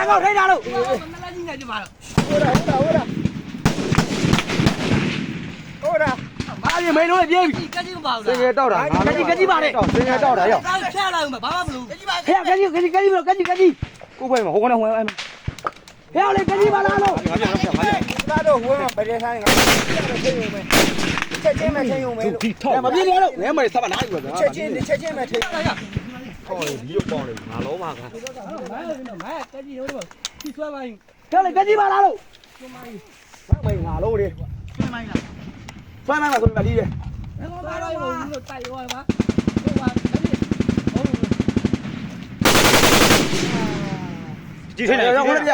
ကောထိတာလို့ အားရမင်းတို့ပြေးပြီ ကကြီးမပါဘူး စင်ငယ်တောက်တာ ကကြီးပါလေ စင်ငယ်တောက်တာရောက် လားဖျက်လိုက်ဦးမယ်ဘာမှမလုပ် ဟဲ့ကကြီး ကိုယ်ပဲဟိုကနေဟိုအဲ့ ဟဲ့လေကကြီးပါလားလို့ ငါပြောငါပြော တော့ဝင်းမှာဗရေဆိုင်ငါချက်ချင်းမဲ့ချင်းယုံမဲ့လို့ မပြေးရလို့ငဲမလေးစပါနားယူပါ ချက်ချင်းမဲ့ထိ ဟောဒီရုပ်ပေါင်းတယ်ငါလုံးပါက ကကြီးဟိုတော့ဒီဆွဲပါရင် ဟဲ့လေကကြီးပါလားလို့ မေငါလို့လေ ဆွဲမိုင်းလား ဆွဲမှန်းပါဆိုပြီးလီးတယ် ဘယ်တော့မှတော့ဘူးလို့တိုက်ရောပါဟိုပါကကြီးဟုတ် ကြည့်ထိုင်နေရောက်ဝင်ပြ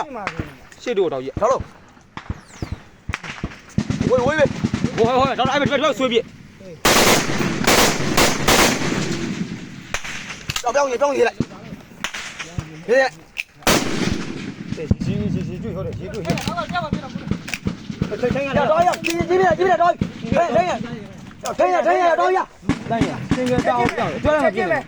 ရှေ့တို့တော့ကြီး တော့လို့ဝေးပဲ ဟိုတော့အဲ့ဘက်ဆွေးပြ တော့ပြောင်းရေးလိုက်ဟဲ့ ကြီးတွေ့ဟုတ်တယ်ကြီးတွေ့ ဟောတော့ကြောက်ပါပြတော့ ထိုင်ရ တော့ရောက်ကြီးတော့ထိရတော့ရတော့ရ လိုက်ရစင်ငယ်တောက်ပြောင်းကျွမ်းမပြင်းနဲ့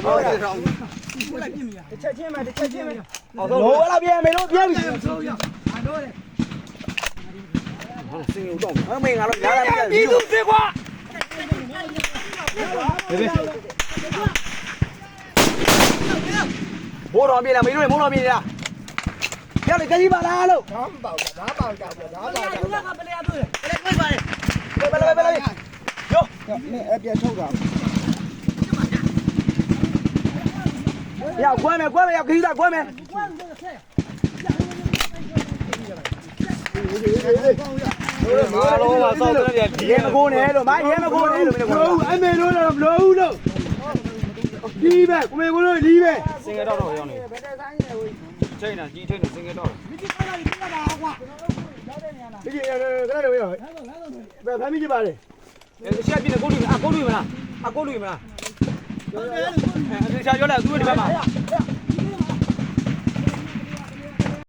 ဟုတ်တယ် ချက်ချင်းမဲ့ လောလာပြေမင်းတို့ပြေးပြီ ဆိုရအတော့လေ စင်ငယ်တော့ မင်းငါတို့ညာလာပြီ ပြည်သူတွေကွာ ဘိုးတော်ပြေးလာမင်းတို့မိုးတော်ပြေးလာရလေကကြီးပါလားလို့ ဘာပေါက်တာဘာပေါက်တာ ဘယ်ကပလေရတွေ့လဲ ပဲယော နဲ့အပြတ်ထုတ်တာ ရကွဲမယ်ရခီးတာကွဲမယ် ငါလုံးပါစောက်တယ်ဒီ ရဲမကိုနဲ့လို့မရဲမကိုနဲ့လို့မင်းတို့အမေတို့တော့မလို့ဘူးလို့ဒီပဲကိုမေကိုတို့ဒီပဲ စင်ငယ်တော့ရောက်နေ ဗရေဆိုင်နေဝေး ချိန်တာကြီးထိနေစင်ငယ်တော့ ဒီခဏလေးပြတာကွာဒီခဏလေးရောဘယ်ဖမ်းမိကြပါလဲ ရှက်ပြနေကိုလူမလားကိုလူမလားအကိုလူမလားဟုတ်တယ်အဲ့ဒါရောလာသူ့ဒီဘက်မှာ